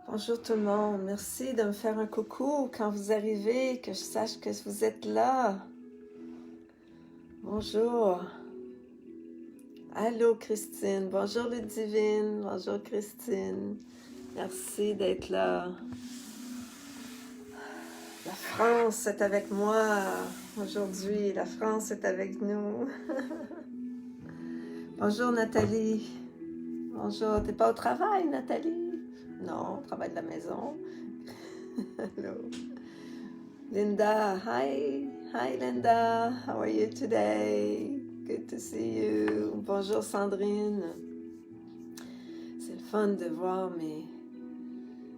Bonjour tout le monde, merci de me faire un coucou quand vous arrivez, que je sache que vous êtes là. Bonjour. Allô Christine, bonjour Ludivine, bonjour Christine. Merci d'être là. La France est avec moi aujourd'hui, la France est avec nous. Bonjour Nathalie. Bonjour, t'es pas au travail Nathalie? Non, travail de la maison. Allô. Linda, hi Linda, how are you today? Good to see you. Bonjour Sandrine. C'est le fun de voir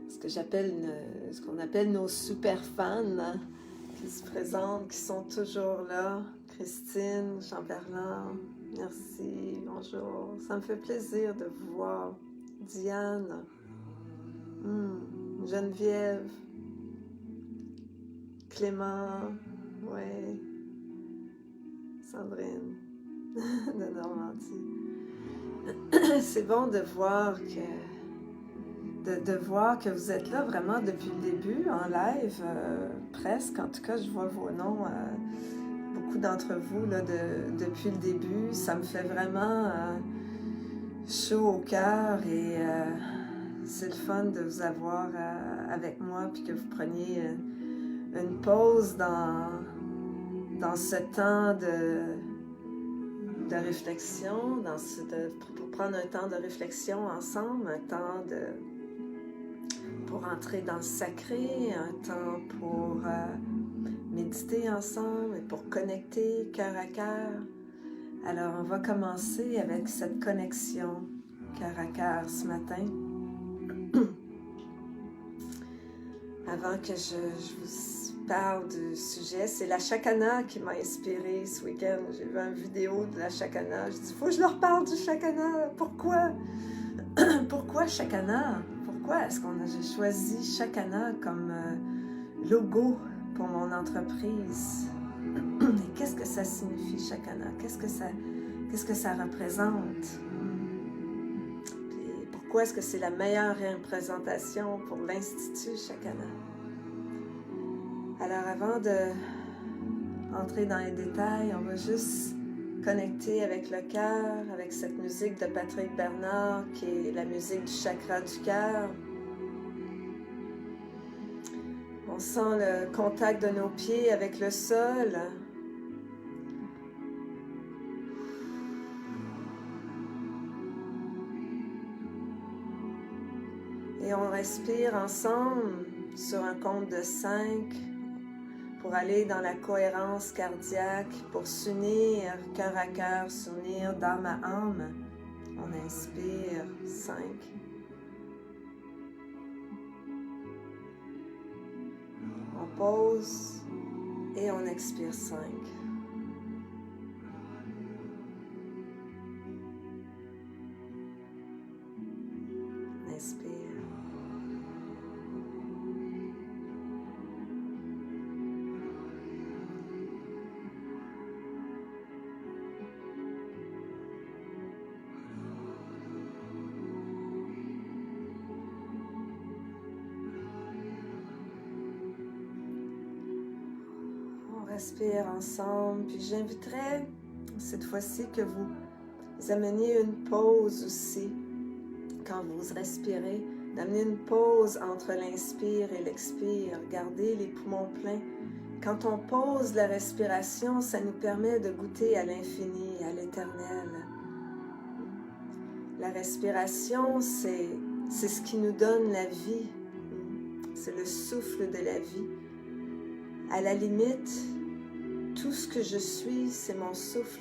ce qu'on appelle nos super fans hein, qui se présentent, qui sont toujours là. Christine, Jean-Berland, merci, bonjour. Ça me fait plaisir de vous voir. Diane, Geneviève, Clément, ouais, Sandrine de Normandie. C'est bon de voir que vous êtes là vraiment depuis le début, en live, presque. En tout cas, je vois vos noms, beaucoup d'entre vous, là, depuis le début. Ça me fait vraiment chaud au cœur et c'est le fun de vous avoir avec moi, puis que vous preniez une pause dans ce temps de réflexion, pour prendre un temps de réflexion ensemble, un temps pour entrer dans le sacré, un temps pour méditer ensemble et pour connecter cœur à cœur. Alors, on va commencer avec cette connexion cœur à cœur ce matin. Avant que je vous parle du sujet, c'est la Chakana qui m'a inspirée ce week-end. J'ai vu une vidéo de la Chakana. Je dis, il faut que je leur parle du Chakana. Pourquoi? Pourquoi Chakana? Pourquoi est-ce j'ai choisi Chakana comme logo pour mon entreprise? Et qu'est-ce que ça signifie, Chakana? Qu'est-ce que ça représente? Et pourquoi est-ce que c'est la meilleure représentation pour l'Institut Chakana? Alors avant d'entrer dans les détails, on va juste connecter avec le cœur, avec cette musique de Patrick Bernard qui est la musique du chakra du cœur. On sent le contact de nos pieds avec le sol. Et on respire ensemble sur un compte de 5 pour aller dans la cohérence cardiaque, pour s'unir cœur à cœur, s'unir d'âme à âme. On inspire 5. On pose et on expire 5. Inspire. Respire ensemble, puis j'inviterai cette fois-ci que vous ameniez une pause aussi quand vous respirez, d'amener une pause entre l'inspire et l'expire, gardez les poumons pleins. Quand on pose la respiration, ça nous permet de goûter à l'infini, à l'éternel. La respiration, c'est ce qui nous donne la vie, c'est le souffle de la vie. À la limite, tout ce que je suis, c'est mon souffle.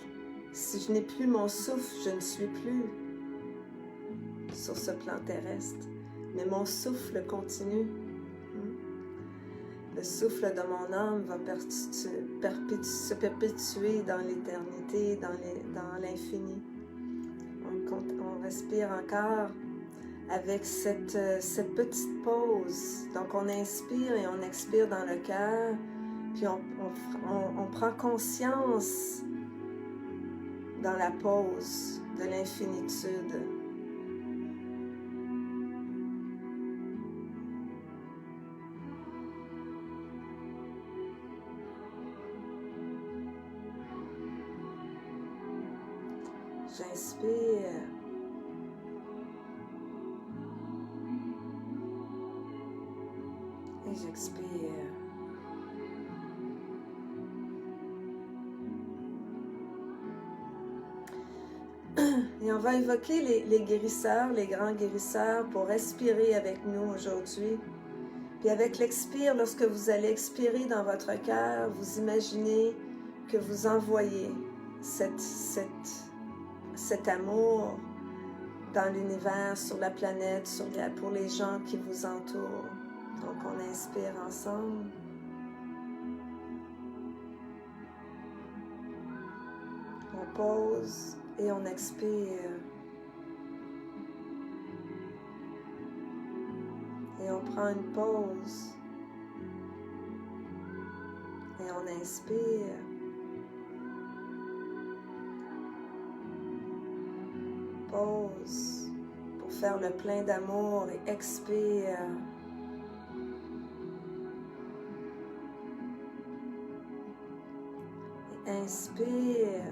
Si je n'ai plus mon souffle, je ne suis plus sur ce plan terrestre. Mais mon souffle continue. Le souffle de mon âme va se perpétuer dans l'éternité, dans l'infini. On respire encore avec cette petite pause. Donc on inspire et on expire dans le cœur. Puis on prend conscience dans la pause de l'infinitude. J'inspire. Et j'expire. Et on va évoquer les guérisseurs, les grands guérisseurs pour respirer avec nous aujourd'hui. Puis avec l'expire, lorsque vous allez expirer dans votre cœur, vous imaginez que vous envoyez cet amour dans l'univers, sur la planète, pour les gens qui vous entourent. Donc on inspire ensemble. On pose et on expire. Et on prend une pause. Et on inspire. Pause pour faire le plein d'amour et expire. Et inspire.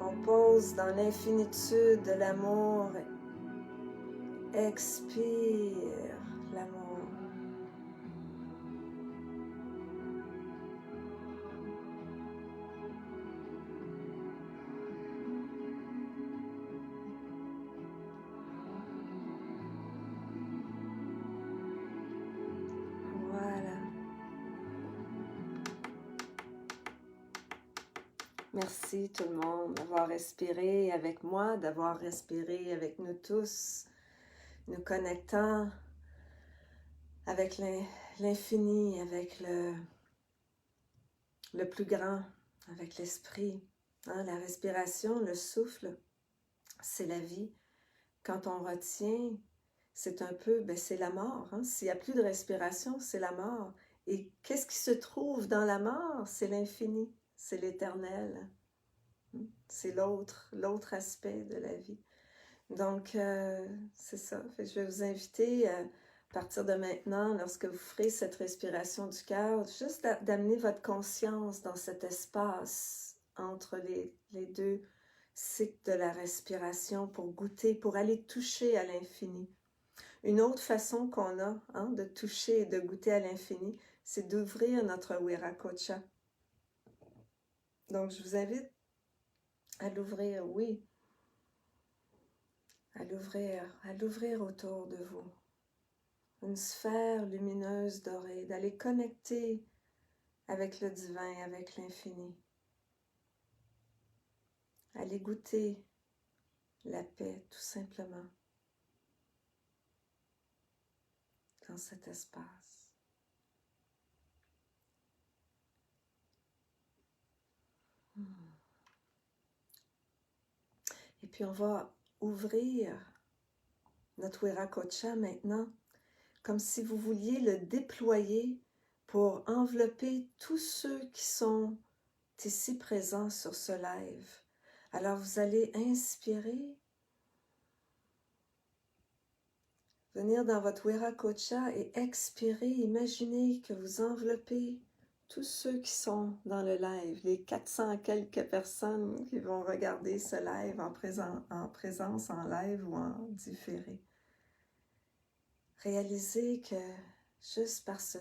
On pose dans l'infinitude de l'amour. Expire l'amour. Merci tout le monde d'avoir respiré avec moi, d'avoir respiré avec nous tous, nous connectant avec l'infini, avec le plus grand, avec l'esprit. Hein, la respiration, le souffle, c'est la vie. Quand on retient, c'est un peu, c'est la mort. Hein? S'il n'y a plus de respiration, c'est la mort. Et qu'est-ce qui se trouve dans la mort? C'est l'infini. C'est l'éternel. C'est l'autre aspect de la vie. Donc, c'est ça. Fait que je vais vous inviter à partir de maintenant, lorsque vous ferez cette respiration du cœur, juste d'amener votre conscience dans cet espace entre les deux cycles de la respiration pour goûter, pour aller toucher à l'infini. Une autre façon qu'on a de toucher et de goûter à l'infini, c'est d'ouvrir notre Wiracocha. Donc, je vous invite à l'ouvrir, oui, à l'ouvrir autour de vous. Une sphère lumineuse dorée, d'aller connecter avec le divin, avec l'infini. Aller goûter la paix, tout simplement, dans cet espace. Et puis on va ouvrir notre Wiracocha maintenant, comme si vous vouliez le déployer pour envelopper tous ceux qui sont ici présents sur ce live. Alors vous allez inspirer, venir dans votre Wiracocha et expirer, imaginez que vous enveloppez tous ceux qui sont dans le live, les 400 quelques personnes qui vont regarder ce live en présence, en live ou en différé. Réalisez que juste par ce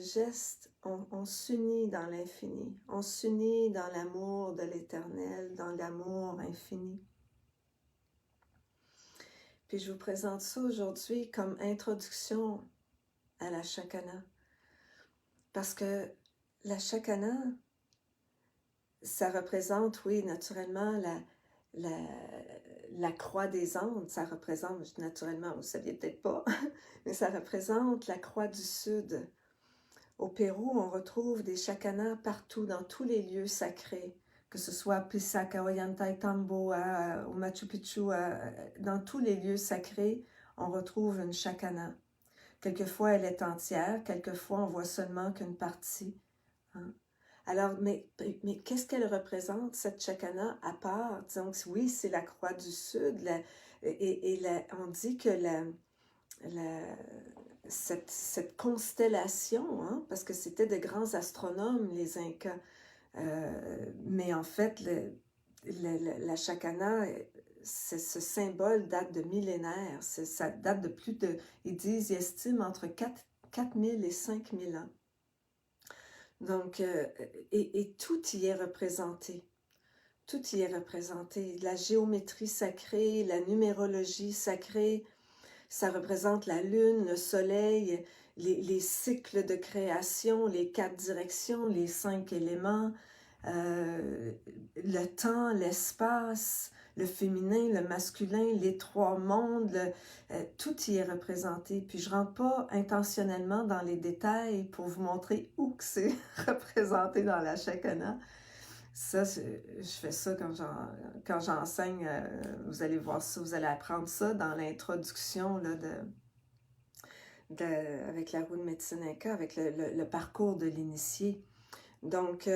geste, on s'unit dans l'infini, on s'unit dans l'amour de l'éternel, dans l'amour infini. Puis je vous présente ça aujourd'hui comme introduction à la Shakana. Parce que la Shakana, ça représente, oui, naturellement, la croix des Andes. Ça représente, naturellement, vous ne saviez peut-être pas, mais ça représente la croix du Sud. Au Pérou, on retrouve des Shakanas partout, dans tous les lieux sacrés, que ce soit à Pisac, à Ollantaytambo, au Machu Picchu, dans tous les lieux sacrés, on retrouve une Shakana. Quelquefois, elle est entière, quelquefois, on voit seulement qu'une partie. Hein? Alors, mais qu'est-ce qu'elle représente, cette Shakana, à part? Donc, oui, c'est la croix du Sud, on dit que cette constellation, hein, parce que c'était de grands astronomes, les Incas, Mais en fait, la Chakana, ce symbole date de millénaires. Ça date de plus de, ils estiment entre 4000 et 5000 ans. Donc, et tout y est représenté. Tout y est représenté. La géométrie sacrée, la numérologie sacrée, ça représente la lune, le soleil, les cycles de création, les 4 directions, les 5 éléments, le temps, l'espace, le féminin, le masculin, les 3 mondes, tout y est représenté. Puis je ne rentre pas intentionnellement dans les détails pour vous montrer où que c'est représenté dans la Chakana. Ça, je fais ça quand j'enseigne, vous allez voir ça, vous allez apprendre ça dans l'introduction là, avec la roue de médecine Inca, avec le parcours de l'initié. Donc,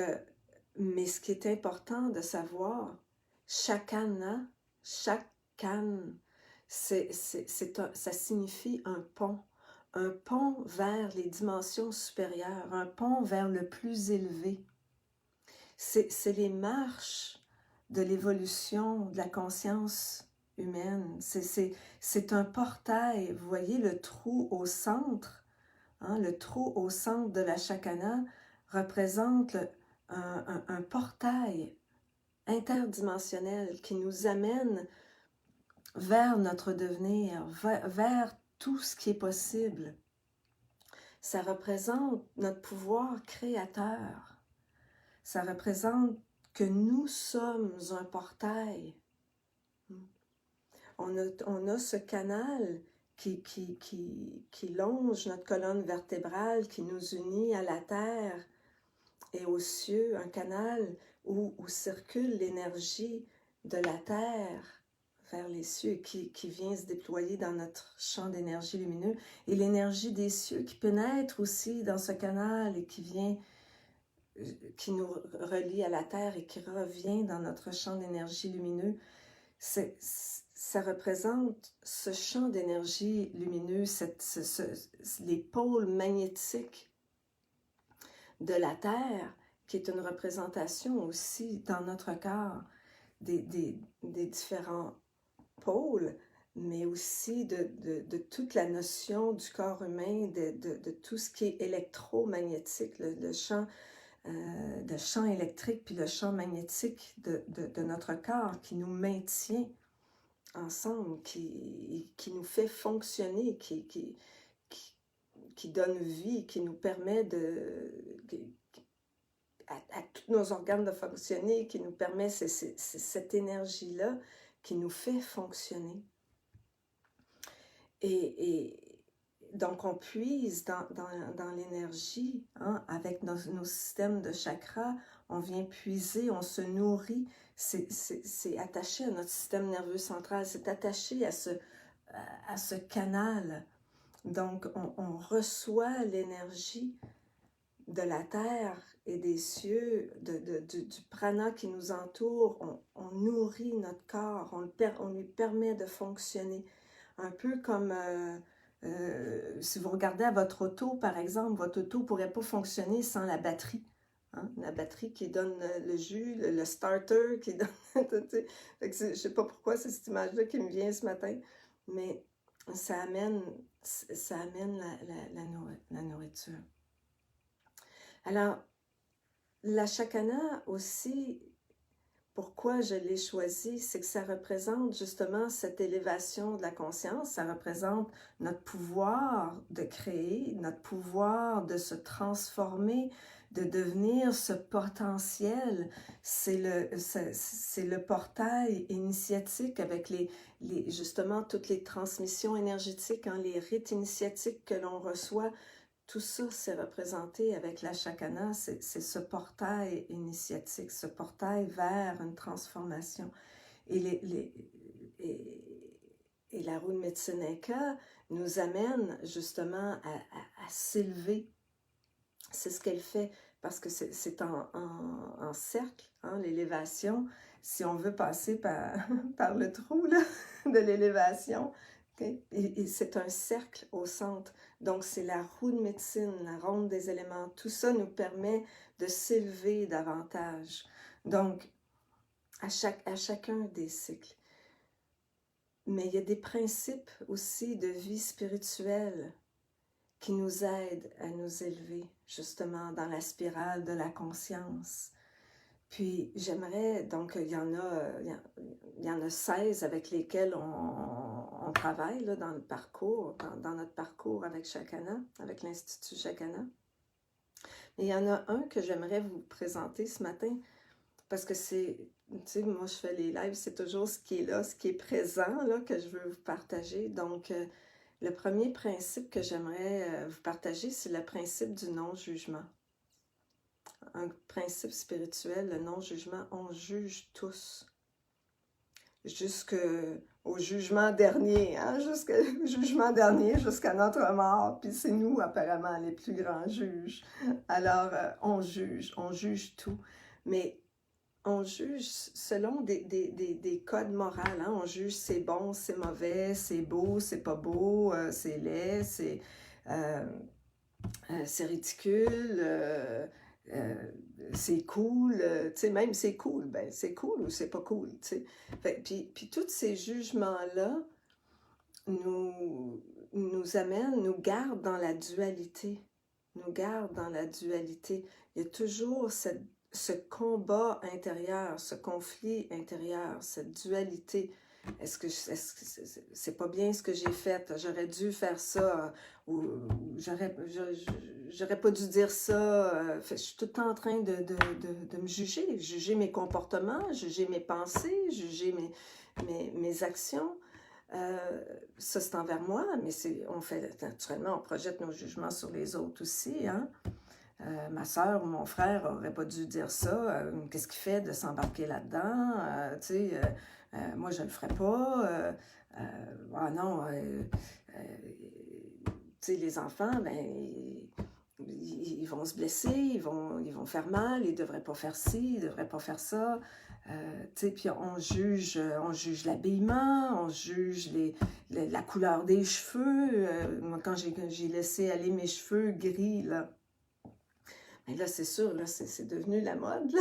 mais ce qui est important de savoir, Chakana, ça signifie un pont vers les dimensions supérieures, un pont vers le plus élevé. C'est les marches de l'évolution de la conscience humaine. C'est un portail. Vous voyez le trou au centre, hein, le trou au centre de la Chakana représente un portail interdimensionnel qui nous amène vers notre devenir, vers tout ce qui est possible. Ça représente notre pouvoir créateur. Ça représente que nous sommes un portail. On a ce canal qui longe notre colonne vertébrale, qui nous unit à la terre et aux cieux, un canal où circule l'énergie de la terre vers les cieux, qui vient se déployer dans notre champ d'énergie lumineux, et l'énergie des cieux qui pénètre aussi dans ce canal et qui nous relie à la terre et qui revient dans notre champ d'énergie lumineux. Ça représente ce champ d'énergie lumineux, les pôles magnétiques de la Terre, qui est une représentation aussi dans notre corps des différents pôles, mais aussi de toute la notion du corps humain, de tout ce qui est électromagnétique, le champ électrique, puis le champ magnétique de notre corps qui nous maintient ensemble, qui nous fait fonctionner, qui donne vie, qui nous permet à tous nos organes de fonctionner, qui nous permet, c'est cette énergie-là qui nous fait fonctionner. Et donc on puise dans l'énergie, hein, avec nos systèmes de chakras, on vient puiser, on se nourrit, c'est attaché à notre système nerveux central, c'est attaché à ce canal. Donc on reçoit l'énergie de la terre et des cieux, du prana qui nous entoure, on nourrit notre corps, on lui permet de fonctionner. Un peu comme si vous regardez à votre auto, par exemple, votre auto ne pourrait pas fonctionner sans la batterie. Hein? La batterie qui donne le jus, le starter qui donne... je ne sais pas pourquoi c'est cette image-là qui me vient ce matin, mais ça amène la nourriture. Alors, la Chakana aussi, pourquoi je l'ai choisi, c'est que ça représente justement cette élévation de la conscience, ça représente notre pouvoir de créer, notre pouvoir de se transformer, de devenir ce potentiel. C'est le portail initiatique avec justement toutes les transmissions énergétiques, hein, les rites initiatiques que l'on reçoit. Tout ça, c'est représenté avec la Chakana, c'est ce portail initiatique, ce portail vers une transformation. Et la roue de médecine Inca nous amène justement à s'élever. C'est ce qu'elle fait, parce que c'est en cercle, hein, l'élévation. Si on veut passer par le trou là, de l'élévation, Okay? Et c'est un cercle au centre. Donc, c'est la roue de médecine, la ronde des éléments. Tout ça nous permet de s'élever davantage. Donc, à chacun des cycles. Mais il y a des principes aussi de vie spirituelle qui nous aident à nous élever, justement, dans la spirale de la conscience. Puis j'aimerais, donc il y en a 16 avec lesquels on travaille là, dans le parcours, dans notre parcours avec Chakana, avec l'Institut Chakana. Mais il y en a un que j'aimerais vous présenter ce matin, parce que c'est, tu sais, moi je fais les lives, c'est toujours ce qui est là, ce qui est présent, là, que je veux vous partager. Donc, le premier principe que j'aimerais vous partager, c'est le principe du non-jugement. Un principe spirituel, le non-jugement, on juge tous. Jusqu'au jugement dernier, hein? Jusqu'au jugement dernier, jusqu'à notre mort. Puis c'est nous, apparemment, les plus grands juges. Alors, on juge tout. Mais on juge selon des codes moraux. Hein? On juge c'est bon, c'est mauvais, c'est beau, c'est pas beau, c'est laid, c'est ridicule, c'est cool, tu sais, même c'est cool, ben c'est cool ou c'est pas cool, tu sais. Puis tous ces jugements-là nous amènent, nous gardent dans la dualité, nous gardent dans la dualité. Il y a toujours ce combat intérieur, ce conflit intérieur, cette dualité. Est-ce que c'est pas bien ce que j'ai fait? J'aurais dû faire ça, ou j'aurais pas dû dire ça. Je suis tout le temps en train de me juger mes comportements, juger mes pensées, juger mes actions. Ça, c'est envers moi, mais on fait naturellement, on projette nos jugements sur les autres aussi, hein? Ma soeur ou mon frère n'aurait pas dû dire ça. Qu'est-ce qu'il fait de s'embarquer là-dedans? Tu sais, moi, je ne le ferais pas. Ah non, tu sais, les enfants, ben, ils vont se blesser, ils vont faire mal, ils ne devraient pas faire ci, ils ne devraient pas faire ça. Tu sais, puis on juge l'habillement, on juge la couleur des cheveux. Moi, quand j'ai laissé aller mes cheveux gris, là, mais là, c'est sûr, là, c'est devenu la mode, là.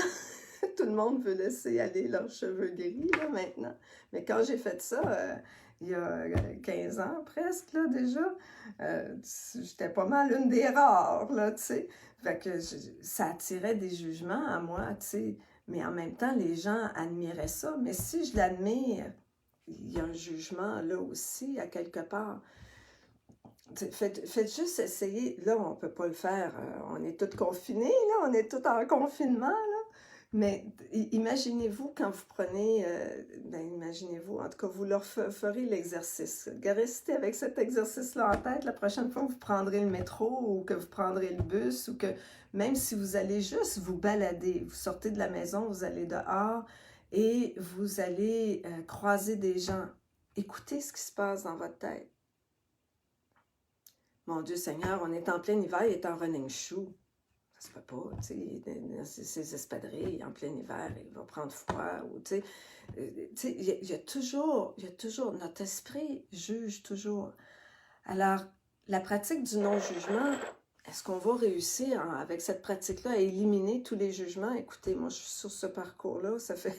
Tout le monde veut laisser aller leurs cheveux gris, là, maintenant. Mais quand j'ai fait ça, il y a 15 ans presque, là, déjà, j'étais pas mal une des rares, là, tu sais. Fait que ça attirait des jugements à moi, tu sais. Mais en même temps, les gens admiraient ça. Mais si je l'admire, il y a un jugement là aussi, à quelque part. Faites juste essayer. Là, on ne peut pas le faire. On est tous confinés, là. On est tous en confinement, là. Mais imaginez-vous quand vous prenez... imaginez-vous, en tout cas, vous leur ferez l'exercice. Restez avec cet exercice-là en tête la prochaine fois que vous prendrez le métro ou que vous prendrez le bus ou que même si vous allez juste vous balader, vous sortez de la maison, vous allez dehors et vous allez croiser des gens. Écoutez ce qui se passe dans votre tête. Mon Dieu Seigneur, on est en plein hiver, il est en running shoe. Ça se peut pas, tu sais, ces espadrilles en plein hiver, il va prendre froid, ou tu sais, il y a toujours, notre esprit juge toujours. Alors, la pratique du non-jugement, est-ce qu'on va réussir avec cette pratique-là à éliminer tous les jugements? Écoutez, moi je suis sur ce parcours-là, ça fait...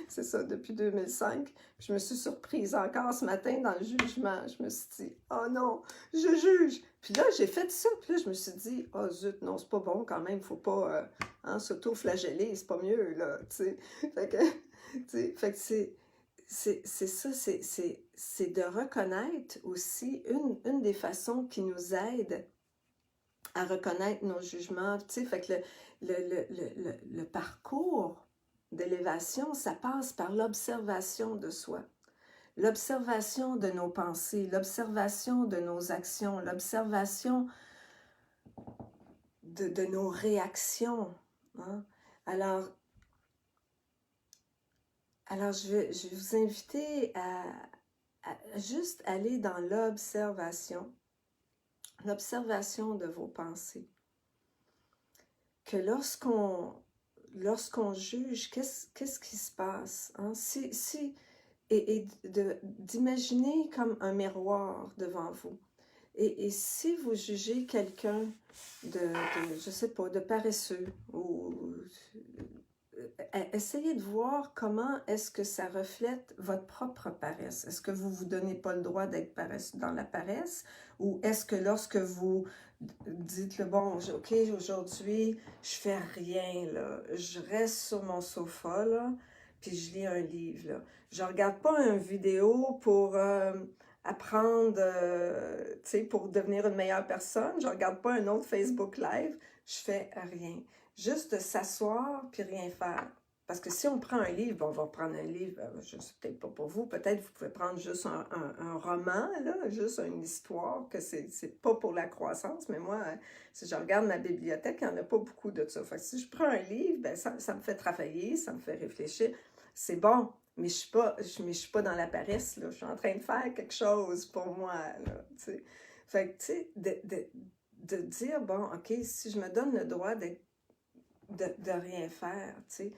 C'est ça, depuis 2005. Je me suis surprise encore ce matin dans le jugement. Je me suis dit, oh non, je juge. Puis là, j'ai fait ça. Puis là, je me suis dit, oh zut, non, c'est pas bon quand même. Faut pas s'auto-flageller. C'est pas mieux, là, tu sais. Fait que c'est ça, c'est de reconnaître aussi une des façons qui nous aide à reconnaître nos jugements. Tu sais, fait que le parcours d'élévation, ça passe par l'observation de soi, l'observation de nos pensées, l'observation de nos actions, l'observation de nos réactions. Hein? Alors je vais vous inviter à juste aller dans l'observation de vos pensées. Que lorsqu'on juge, qu'est-ce qui se passe? Hein? Si d'imaginer comme un miroir devant vous. Et si vous jugez quelqu'un je sais pas, de paresseux, ou essayez de voir comment est-ce que ça reflète votre propre paresse. Est-ce que vous vous donnez pas le droit d'être dans la paresse? Ou est-ce que lorsque vous dites, bon, ok, aujourd'hui, je fais rien, là. Je reste sur mon sofa, là, puis je lis un livre, là. Je regarde pas une vidéo pour apprendre, tu sais, pour devenir une meilleure personne. Je regarde pas un autre Facebook Live. Je fais rien. Juste s'asseoir puis rien faire. Parce que si on prend un livre, on va prendre un livre, je ne sais peut-être pas pour vous, peut-être vous pouvez prendre juste un roman, là, juste une histoire, que c'est pas pour la croissance, mais moi, si je regarde ma bibliothèque, il n'y en a pas beaucoup de ça. Fait que si je prends un livre, ben ça me fait travailler, ça me fait réfléchir. C'est bon, mais je suis pas dans la paresse, là. Je suis en train de faire quelque chose pour moi, là, tu sais. Fait que, tu sais, de dire, bon, OK, si je me donne le droit de rien faire, tu sais,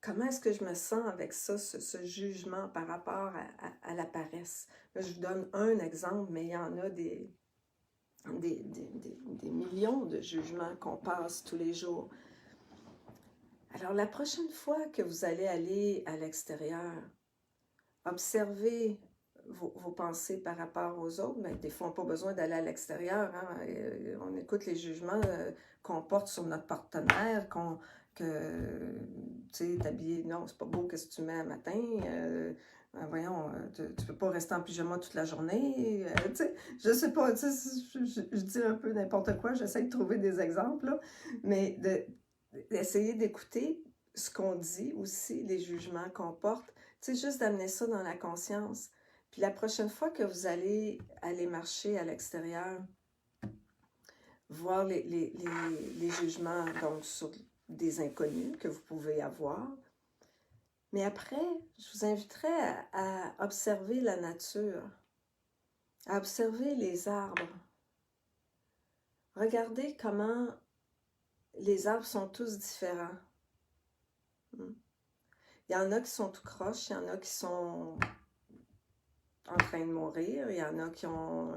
comment est-ce que je me sens avec ça, ce jugement par rapport à la paresse? Là, je vous donne un exemple, mais il y en a des millions de jugements qu'on passe tous les jours. Alors, la prochaine fois que vous allez aller à l'extérieur, observez vos pensées par rapport aux autres. Mais des fois, on n'a pas besoin d'aller à l'extérieur. Hein? On écoute les jugements qu'on porte sur notre partenaire, que, tu sais, t'habiller, non, c'est pas beau, qu'est-ce que tu mets un matin, voyons, tu peux pas rester en pyjama toute la journée, tu sais, je sais pas, tu sais, je dis un peu n'importe quoi, j'essaie de trouver des exemples, là, mais d'essayer d'écouter ce qu'on dit aussi, les jugements qu'on porte, tu sais, juste d'amener ça dans la conscience. Puis la prochaine fois que vous allez aller marcher à l'extérieur, voir les jugements donc sur des inconnus que vous pouvez avoir. Mais après, je vous inviterai à observer la nature, à observer les arbres. Regardez comment les arbres sont tous différents. Il y en a qui sont tout croches, il y en a qui sont en train de mourir, il y en a qui ont...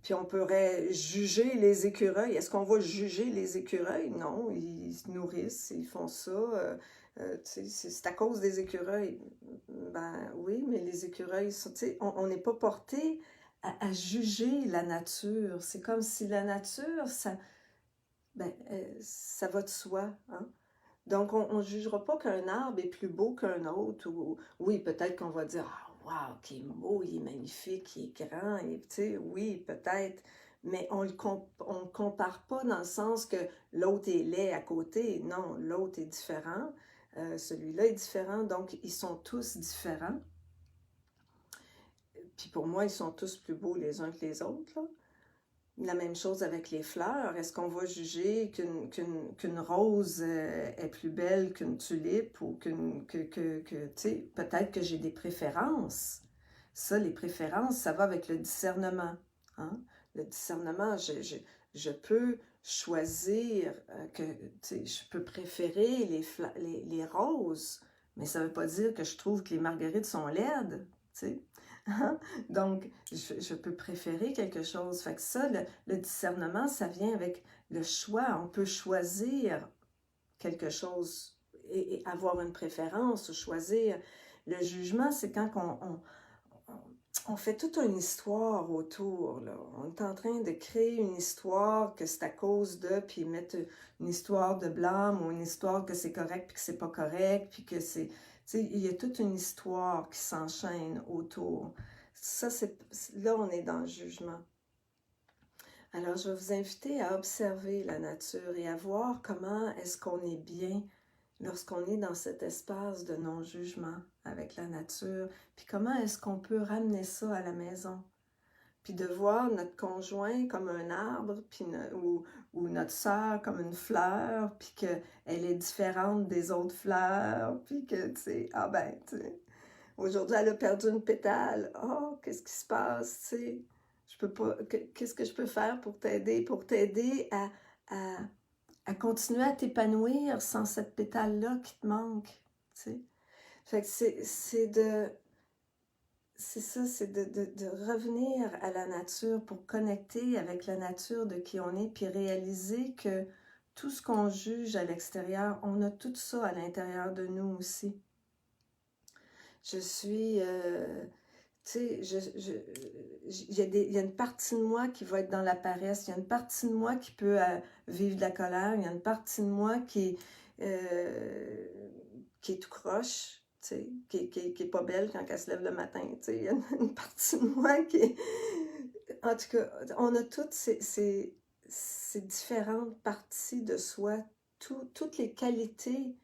Puis on pourrait juger les écureuils. Est-ce qu'on va juger les écureuils? Non, ils se nourrissent, ils font ça. C'est à cause des écureuils. Ben oui, mais les écureuils, on n'est pas porté à juger la nature. C'est comme si la nature, ça va de soi. Hein? Donc, on ne jugera pas qu'un arbre est plus beau qu'un autre. Oui, peut-être qu'on va dire, ah, wow, qui est beau, il est magnifique, il est grand, oui, peut-être, mais on le compare pas dans le sens que l'autre est laid à côté. Non, l'autre est différent, celui-là est différent, donc ils sont tous différents. Puis pour moi, ils sont tous plus beaux les uns que les autres, là. La même chose avec les fleurs. Est-ce qu'on va juger qu'une rose est plus belle qu'une tulipe ou tu sais, peut-être que j'ai des préférences. Ça, les préférences, ça va avec le discernement. Hein? Le discernement, je peux choisir que, tu sais, je peux préférer les roses, mais ça ne veut pas dire que je trouve que les marguerites sont laides, tu sais. Donc, je peux préférer quelque chose. Fait que ça, le discernement, ça vient avec le choix. On peut choisir quelque chose et avoir une préférence ou choisir. Le jugement, c'est quand on fait toute une histoire autour, là. On est en train de créer une histoire que c'est à cause de, puis mettre une histoire de blâme ou une histoire que c'est correct puis que c'est pas correct, puis que c'est... Tu sais, il y a toute une histoire qui s'enchaîne autour. Ça, là, on est dans le jugement. Alors, je vais vous inviter à observer la nature et à voir comment est-ce qu'on est bien lorsqu'on est dans cet espace de non-jugement avec la nature, puis comment est-ce qu'on peut ramener ça à la maison. Puis de voir notre conjoint comme un arbre, puis ou notre sœur comme une fleur, puis qu'elle est différente des autres fleurs, puis que, tu sais, ah ben, tu sais, aujourd'hui elle a perdu une pétale, oh, qu'est-ce qui se passe, tu sais, je peux pas, qu'est-ce que je peux faire pour t'aider à continuer à t'épanouir sans cette pétale-là qui te manque, tu sais. Fait que c'est ça, c'est de revenir à la nature pour connecter avec la nature de qui on est, puis réaliser que tout ce qu'on juge à l'extérieur, on a tout ça à l'intérieur de nous aussi. Je suis, tu sais, il y a une partie de moi qui va être dans la paresse, il y a une partie de moi qui peut vivre de la colère, il y a une partie de moi qui est tout croche, tu sais, qui est pas belle quand elle se lève le matin, tu sais, il y a une partie de moi qui est... En tout cas, on a toutes ces différentes parties de soi, toutes les qualités,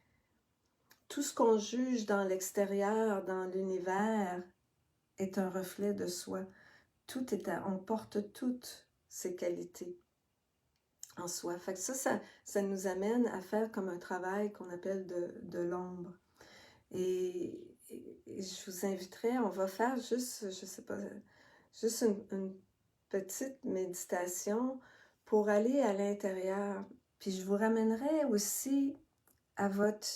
tout ce qu'on juge dans l'extérieur, dans l'univers, est un reflet de soi. On porte toutes ces qualités en soi. Fait que ça nous amène à faire comme un travail qu'on appelle de l'ombre. Et je vous inviterai, on va faire juste, je sais pas, juste une petite méditation pour aller à l'intérieur. Puis je vous ramènerai aussi à votre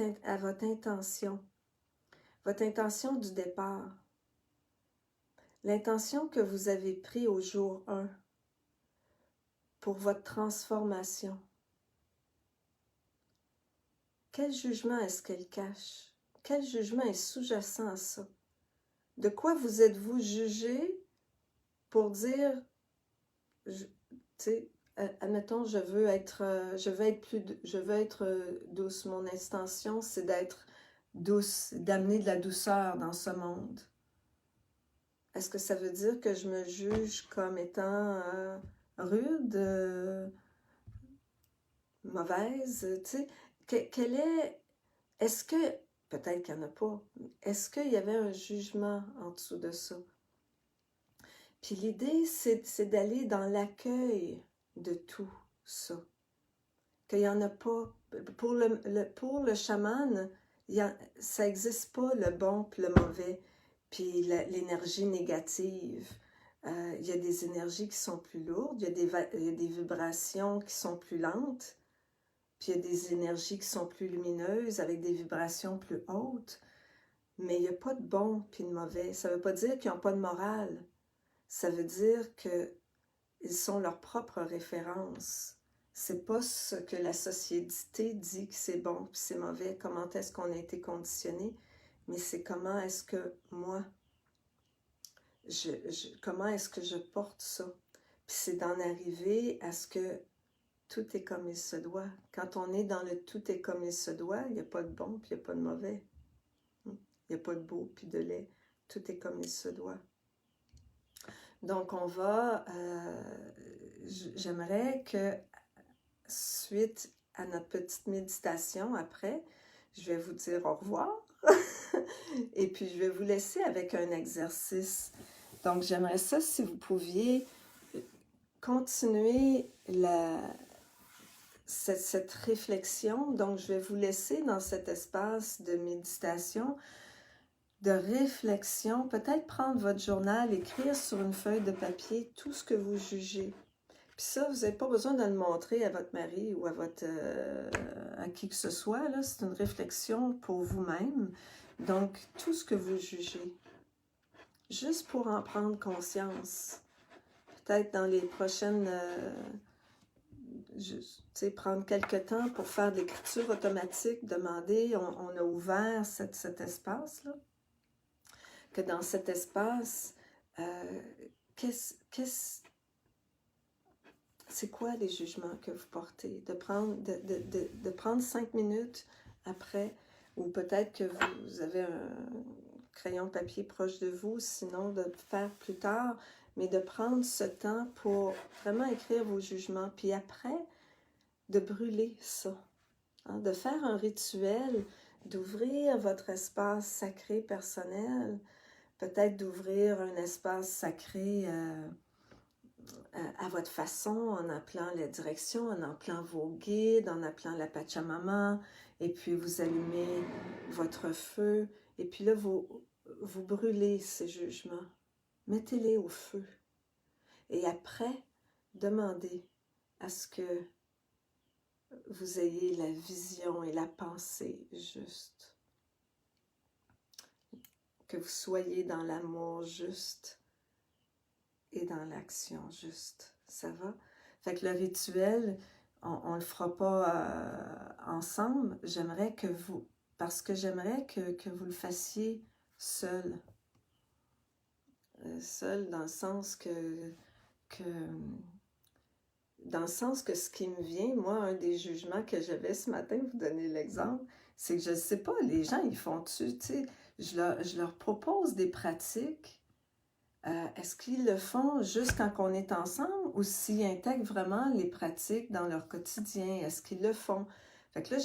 intention du départ. L'intention que vous avez prise au jour 1 pour votre transformation. Quel jugement est-ce qu'elle cache? Quel jugement est sous-jacent à ça? De quoi vous êtes-vous jugé pour dire, tu sais, admettons, je veux être douce. Mon intention, c'est d'être douce, d'amener de la douceur dans ce monde. Est-ce que ça veut dire que je me juge comme étant rude, mauvaise, tu sais? Est-ce que, peut-être qu'il n'y en a pas, est-ce qu'il y avait un jugement en dessous de ça? Puis l'idée, c'est d'aller dans l'accueil de tout ça. Qu'il n'y en a pas. Pour le chaman, ça n'existe pas le bon et le mauvais, puis l'énergie négative. Il y a des énergies qui sont plus lourdes, il y a des vibrations qui sont plus lentes, puis il y a des énergies qui sont plus lumineuses avec des vibrations plus hautes. Mais il n'y a pas de bon puis de mauvais. Ça ne veut pas dire qu'ils n'ont pas de morale. Ça veut dire qu'ils sont leur propre référence. C'est pas ce que la société dit que c'est bon puis c'est mauvais, comment est-ce qu'on a été conditionné, mais c'est comment est-ce que moi, comment est-ce que je porte ça. Puis c'est d'en arriver à ce que tout est comme il se doit. Quand on est dans le tout est comme il se doit, il n'y a pas de bon puis il n'y a pas de mauvais. Il n'y a pas de beau puis de laid. Tout est comme il se doit. Donc on va, j'aimerais que suite à notre petite méditation après, je vais vous dire au revoir et puis je vais vous laisser avec un exercice. Donc j'aimerais ça si vous pouviez continuer cette réflexion. Donc je vais vous laisser dans cet espace de méditation, de réflexion, peut-être prendre votre journal, écrire sur une feuille de papier tout ce que vous jugez. Puis ça, vous n'avez pas besoin de le montrer à votre mari ou à qui que ce soit. Là, c'est une réflexion pour vous-même. Donc, tout ce que vous jugez, juste pour en prendre conscience. Peut-être dans les prochaines... prendre quelques temps pour faire de l'écriture automatique, demander, on a ouvert cet espace-là. Que dans cet espace, c'est quoi les jugements que vous portez? De prendre 5 minutes après, ou peut-être que vous avez un crayon papier proche de vous, sinon de le faire plus tard, mais de prendre ce temps pour vraiment écrire vos jugements, puis après, de brûler ça, hein, de faire un rituel, d'ouvrir votre espace sacré personnel, peut-être d'ouvrir un espace sacré à votre façon, en appelant la direction, en appelant vos guides, en appelant la Pachamama, et puis vous allumez votre feu, et puis là, vous brûlez ces jugements. Mettez-les au feu. Et après, demandez à ce que vous ayez la vision et la pensée juste. que vous soyez dans l'amour juste et dans l'action juste. Ça va? Fait que le rituel, on le fera pas ensemble. J'aimerais que vous, parce que j'aimerais que vous le fassiez seul. Seul dans le sens dans le sens que ce qui me vient, moi, un des jugements que j'avais ce matin, vous donner l'exemple, c'est que je ne sais pas, les gens, ils font-tu, tu sais, je leur propose des pratiques. Est-ce qu'ils le font juste quand on est ensemble ou s'ils intègrent vraiment les pratiques dans leur quotidien? Est-ce qu'ils le font? Fait que là,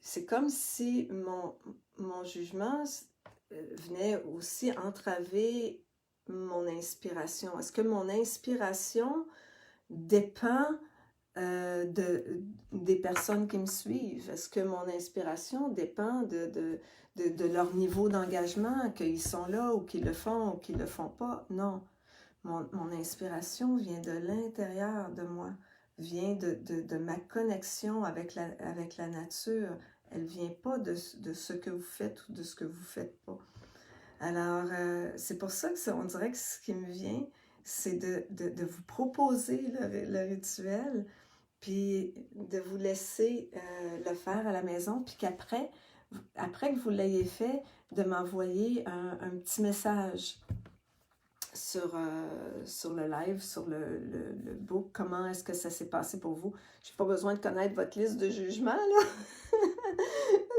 c'est comme si mon jugement venait aussi entraver mon inspiration. Est-ce que mon inspiration dépend des personnes qui me suivent? Est-ce que mon inspiration dépend de leur niveau d'engagement, qu'ils sont là ou qu'ils le font ou qu'ils ne le font pas? Non. Mon inspiration vient de l'intérieur de moi, vient de ma connexion avec la nature. Elle ne vient pas de ce que vous faites ou de ce que vous ne faites pas. Alors, c'est pour ça que on dirait que ce qui me vient, c'est de vous proposer le rituel, puis de vous laisser le faire à la maison, puis qu'après que vous l'ayez fait, de m'envoyer un petit message sur le live, sur le book, comment est-ce que ça s'est passé pour vous. Je n'ai pas besoin de connaître votre liste de jugements, là.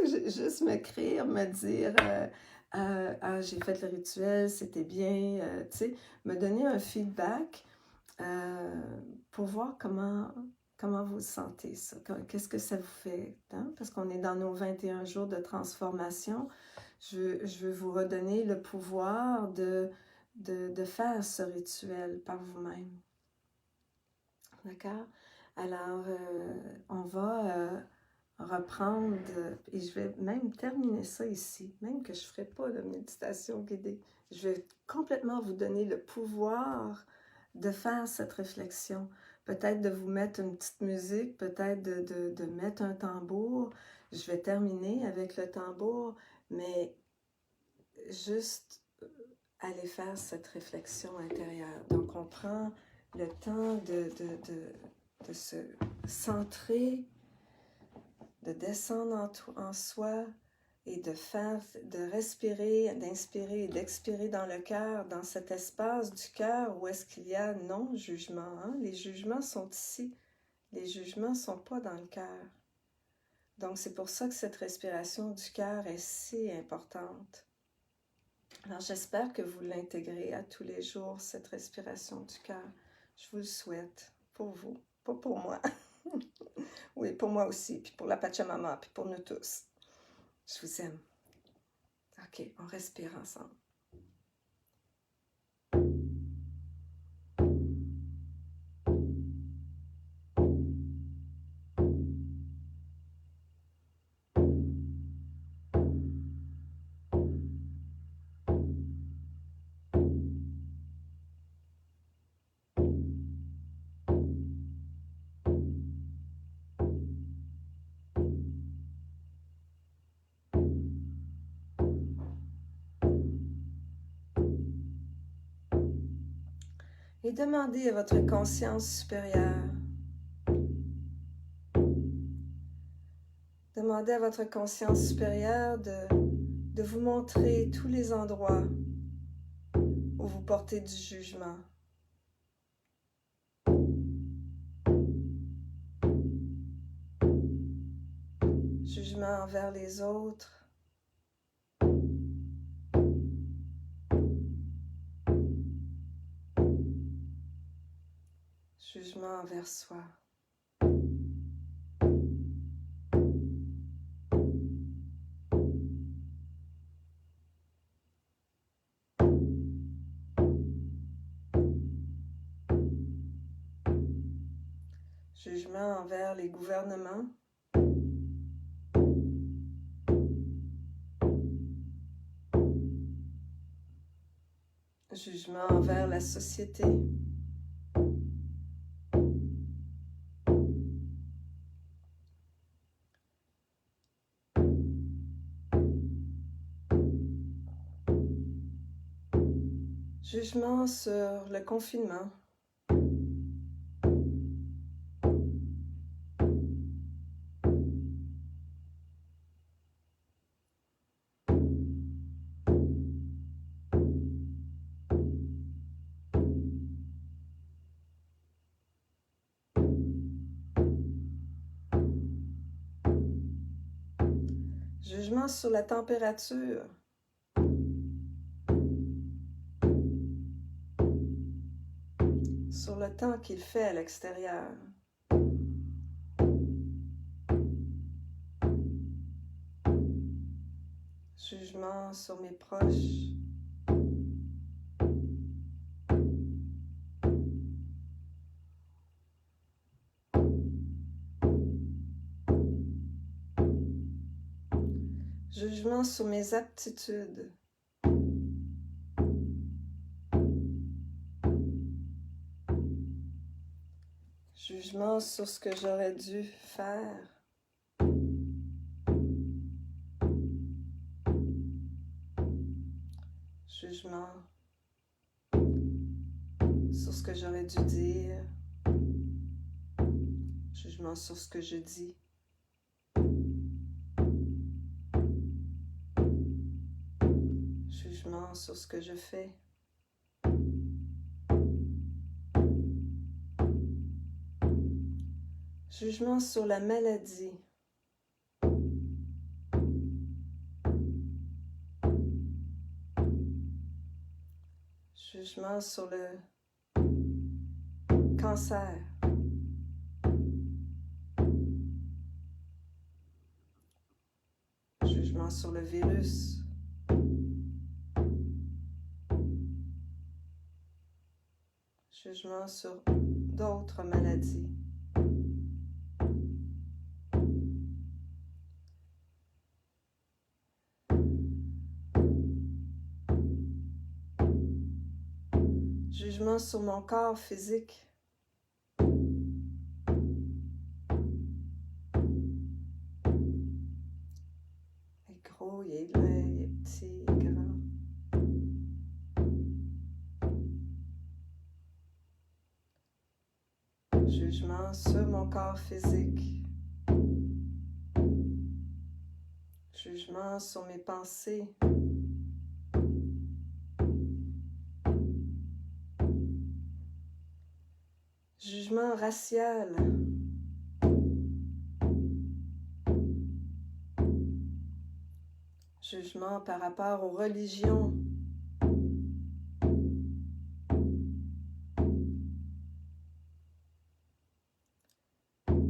Juste m'écrire, me dire j'ai fait le rituel, c'était bien, tu sais, me donner un feedback pour voir comment vous sentez ça, qu'est-ce que ça vous fait, hein? Parce qu'on est dans nos 21 jours de transformation. Je veux vous redonner le pouvoir de faire ce rituel par vous-même. D'accord? Alors, on va reprendre, et je vais même terminer ça ici, même que je ne ferai pas de méditation guidée. Je vais complètement vous donner le pouvoir de faire cette réflexion. Peut-être de vous mettre une petite musique, peut-être de mettre un tambour. Je vais terminer avec le tambour, mais juste aller faire cette réflexion intérieure. Donc, on prend le temps de se centrer, de descendre en soi et de respirer, d'inspirer et d'expirer dans le cœur, dans cet espace du cœur où est-ce qu'il y a non-jugement. Hein? Les jugements sont ici. Les jugements ne sont pas dans le cœur. Donc, c'est pour ça que cette respiration du cœur est si importante. Alors, j'espère que vous l'intégrez à tous les jours, cette respiration du cœur. Je vous le souhaite, pour vous, pas pour moi. Oui, pour moi aussi, puis pour la Pachamama, puis pour nous tous. Je vous aime. OK, on respire ensemble. Et demandez à votre conscience supérieure, demandez à votre conscience supérieure de vous montrer tous les endroits où vous portez du jugement. Jugement envers les autres. Jugement envers soi. Jugement envers les gouvernements. Jugement envers la société. Jugement sur le confinement. Jugement sur la température. Sur le temps qu'il fait à l'extérieur. Jugement sur mes proches. Jugement sur mes aptitudes. Jugement sur ce que j'aurais dû faire. Jugement sur ce que j'aurais dû dire. Jugement sur ce que je dis. Jugement sur ce que je fais. Jugement sur la maladie. Jugement sur le cancer. Jugement sur le virus. Jugement sur d'autres maladies. Jugement sur mon corps physique. Il est gros, il est laid, il est petit, il est grand. Jugement sur mon corps physique. Jugement sur mes pensées. Jugement racial. Jugement par rapport aux religions.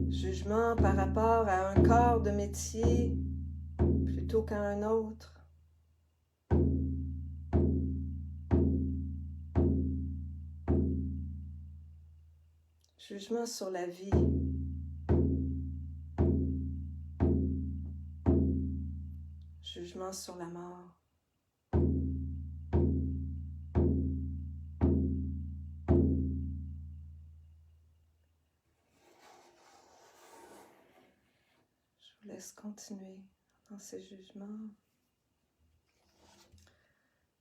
Jugement par rapport à un corps de métier plutôt qu'à un autre. Jugement sur la vie. Jugement sur la mort. Je vous laisse continuer dans ces jugements.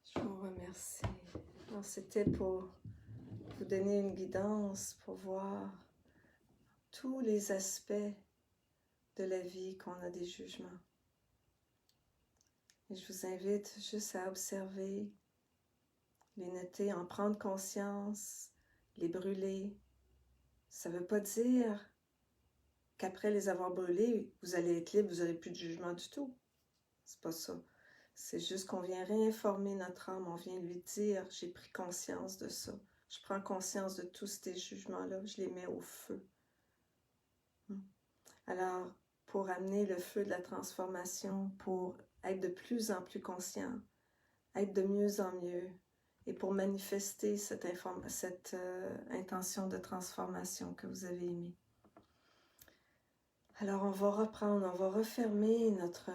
Je vous remercie. Alors, c'était pour vous donner une guidance pour voir tous les aspects de la vie qu'on a des jugements. Et je vous invite juste à observer, les noter, en prendre conscience, les brûler. Ça ne veut pas dire qu'après les avoir brûlés, vous allez être libre, vous n'aurez plus de jugement du tout. C'est pas ça. C'est juste qu'on vient réinformer notre âme, on vient lui dire, j'ai pris conscience de ça. Je prends conscience de tous ces jugements-là, je les mets au feu. Alors, pour amener le feu de la transformation, pour être de plus en plus conscient, être de mieux en mieux, et pour manifester cette intention de transformation que vous avez émise. Alors, on va reprendre, on va refermer notre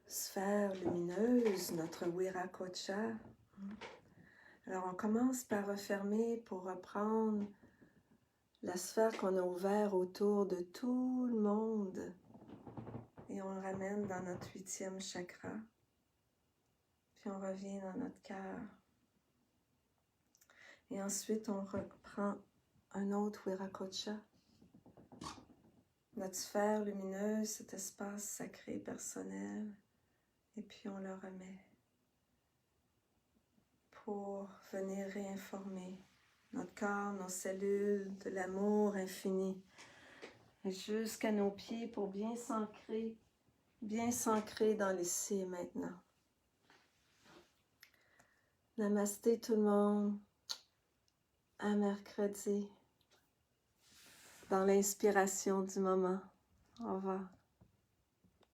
sphère lumineuse, notre Viracocha. Alors, on commence par refermer pour reprendre la sphère qu'on a ouverte autour de tout le monde. Et on le ramène dans notre 8e chakra. Puis on revient dans notre cœur. Et ensuite, on reprend un autre Viracocha. Notre sphère lumineuse, cet espace sacré personnel. Et puis on le remet pour venir réinformer notre corps, nos cellules, de l'amour infini. Et jusqu'à nos pieds pour bien s'ancrer dans l'ici et maintenant. Namasté tout le monde. À mercredi. Dans l'inspiration du moment. Au revoir.